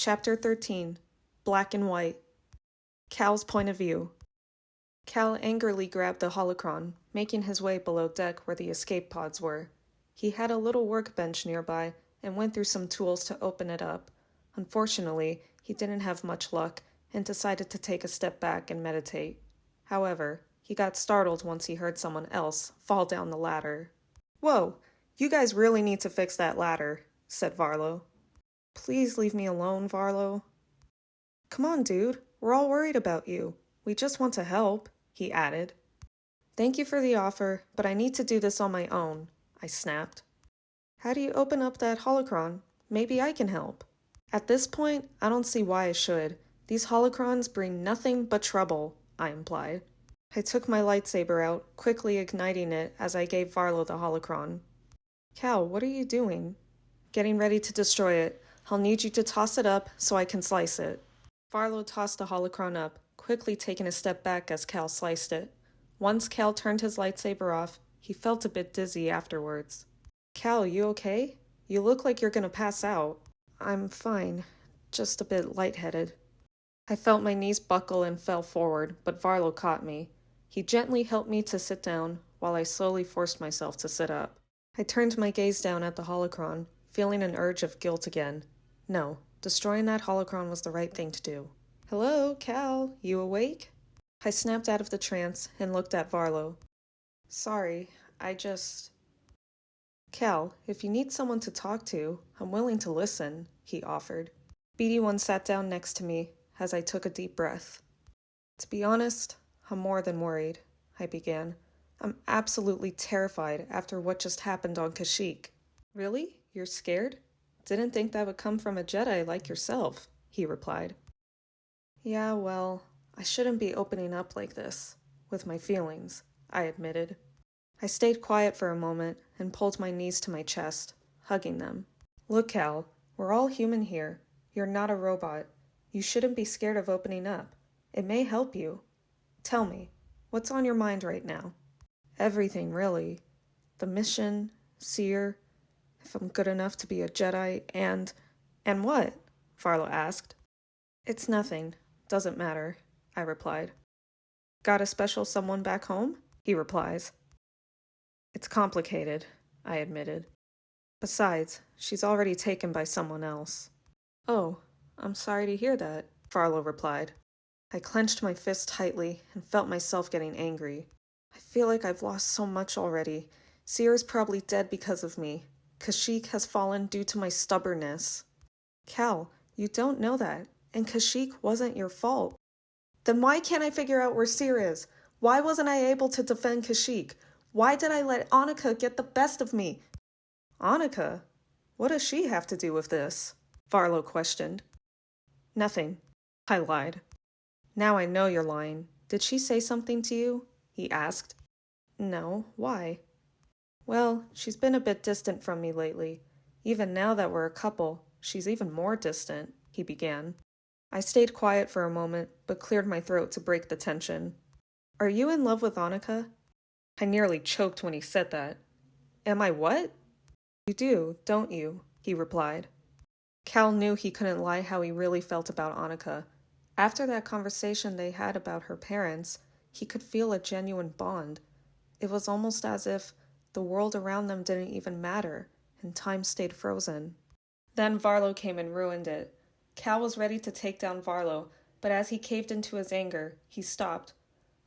Chapter 13, Black and White. Cal's point of view. Cal angrily grabbed the holocron, making his way below deck where the escape pods were. He had a little workbench nearby and went through some tools to open it up. Unfortunately, he didn't have much luck and decided to take a step back and meditate. However, he got startled once he heard someone else fall down the ladder. "Whoa, you guys really need to fix that ladder," said Varlo. "Please leave me alone, Varlo." "Come on, dude, we're all worried about you. We just want to help," he added. "Thank you for the offer, but I need to do this on my own," I snapped. "How do you open up that holocron? Maybe I can help." "At this point, I don't see why I should. These holocrons bring nothing but trouble," I implied. I took my lightsaber out, quickly igniting it as I gave Varlo the holocron. "Cal, what are you doing?" "Getting ready to destroy it. I'll need you to toss it up so I can slice it." Varlo tossed the holocron up, quickly taking a step back as Cal sliced it. Once Cal turned his lightsaber off, he felt a bit dizzy afterwards. "Cal, you okay? You look like you're gonna pass out." "I'm fine, just a bit lightheaded." I felt my knees buckle and fell forward, but Varlo caught me. He gently helped me to sit down, while I slowly forced myself to sit up. I turned my gaze down at the holocron, feeling an urge of guilt again. No, destroying that holocron was the right thing to do. "Hello, Cal, you awake?" I snapped out of the trance and looked at Varlo. "Sorry, Cal, if you need someone to talk to, I'm willing to listen," he offered. BD1 sat down next to me as I took a deep breath. "To be honest, I'm more than worried," I began. "I'm absolutely terrified after what just happened on Kashyyyk." "Really? You're scared? Didn't think that would come from a Jedi like yourself," he replied. "Yeah, well, I shouldn't be opening up like this, with my feelings," I admitted. I stayed quiet for a moment and pulled my knees to my chest, hugging them. "Look, Cal, we're all human here. You're not a robot. You shouldn't be scared of opening up. It may help you. Tell me, what's on your mind right now?" "Everything, really. The mission, Seer, if I'm good enough to be a Jedi, and..." "And what?" Varlo asked. "It's nothing. Doesn't matter," I replied. "Got a special someone back home?" he replies. "It's complicated," I admitted. "Besides, she's already taken by someone else." "Oh, I'm sorry to hear that," Varlo replied. I clenched my fist tightly and felt myself getting angry. "I feel like I've lost so much already. Seer's probably dead because of me. Kashyyyk has fallen due to my stubbornness." "Cal, you don't know that, and Kashyyyk wasn't your fault." "Then why can't I figure out where Seer is? Why wasn't I able to defend Kashyyyk? Why did I let Annika get the best of me?" "Annika? What does she have to do with this?" Varlo questioned. "Nothing," I lied. "Now I know you're lying. Did she say something to you?" he asked. "No, why?" "Well, she's been a bit distant from me lately. Even now that we're a couple, she's even more distant," he began. I stayed quiet for a moment, but cleared my throat to break the tension. "Are you in love with Annika?" I nearly choked when he said that. "Am I what?" "You do, don't you?" he replied. Cal knew he couldn't lie how he really felt about Annika. After that conversation they had about her parents, he could feel a genuine bond. It was almost as if the world around them didn't even matter, and time stayed frozen. Then Varlo came and ruined it. Cal was ready to take down Varlo, but as he caved into his anger, he stopped.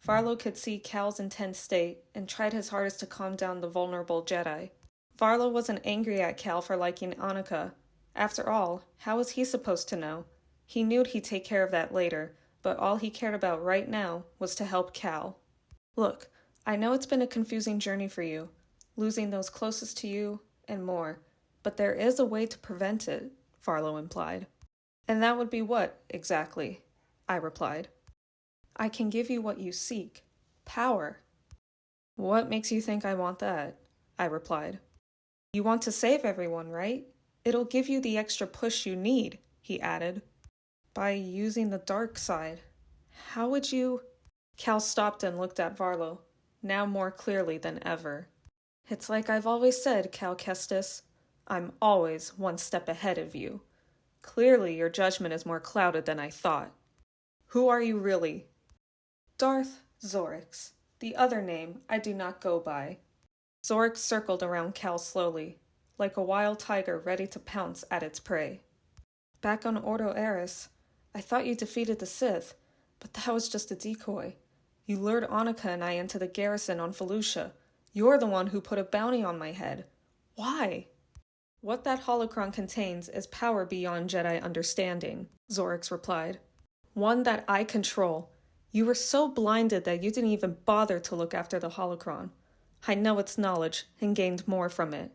Varlo could see Cal's intense state and tried his hardest to calm down the vulnerable Jedi. Varlo wasn't angry at Cal for liking Annika. After all, how was he supposed to know? He knew he'd take care of that later, but all he cared about right now was to help Cal. "Look, I know it's been a confusing journey for you, losing those closest to you, and more, but there is a way to prevent it," Varlo implied. "And that would be what, exactly?" I replied. "I can give you what you seek. Power." "What makes you think I want that?" I replied. "You want to save everyone, right? It'll give you the extra push you need," he added. "By using the dark side. How would you..." Cal stopped and looked at Varlo, now more clearly than ever. "It's like I've always said, Cal Kestis. I'm always one step ahead of you. Clearly your judgment is more clouded than I thought. Who are you really? Darth Zorix. The other name I do not go by. Zorix circled around Cal slowly, like a wild tiger ready to pounce at its prey. Back on Ordo Eris, I thought you defeated the Sith, but that was just a decoy. You lured Annika and I into the garrison on Felucia. You're the one who put a bounty on my head. Why? What that holocron contains is power beyond Jedi understanding, Zorix replied. One that I control. You were so blinded that you didn't even bother to look after the holocron. I know its knowledge and gained more from it.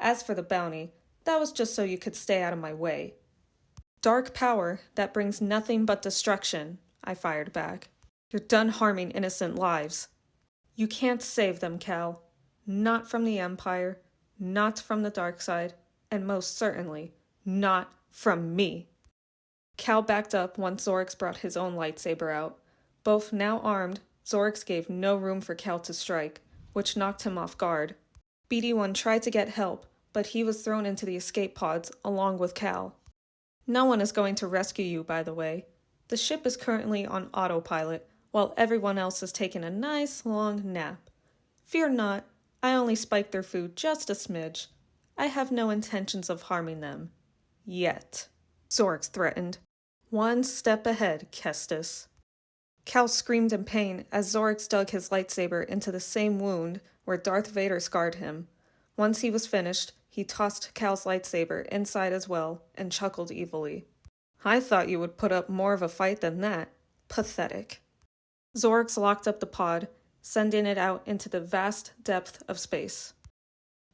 As for the bounty, that was just so you could stay out of my way. Dark power that brings nothing but destruction, I fired back. You're done harming innocent lives. You can't save them, Cal. Not from the Empire, not from the dark side, and most certainly, not from me. Cal backed up once Zorix brought his own lightsaber out. Both now armed, Zorix gave no room for Cal to strike, which knocked him off guard. BD-1 tried to get help, but he was thrown into the escape pods along with Cal. No one is going to rescue you, by the way. The ship is currently on autopilot, while everyone else is taking a nice long nap. Fear not, I only spiked their food just a smidge. I have no intentions of harming them. Yet, Zorix threatened. One step ahead, Kestis. Cal screamed in pain as Zorix dug his lightsaber into the same wound where Darth Vader scarred him. Once he was finished, he tossed Cal's lightsaber inside as well and chuckled evilly. I thought you would put up more of a fight than that. Pathetic. Zorix locked up the pod, sending it out into the vast depth of space.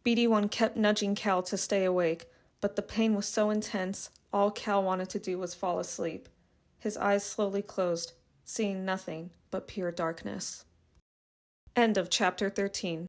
BD-1 kept nudging Cal to stay awake, but the pain was so intense, all Cal wanted to do was fall asleep. His eyes slowly closed, seeing nothing but pure darkness. End of Chapter 13.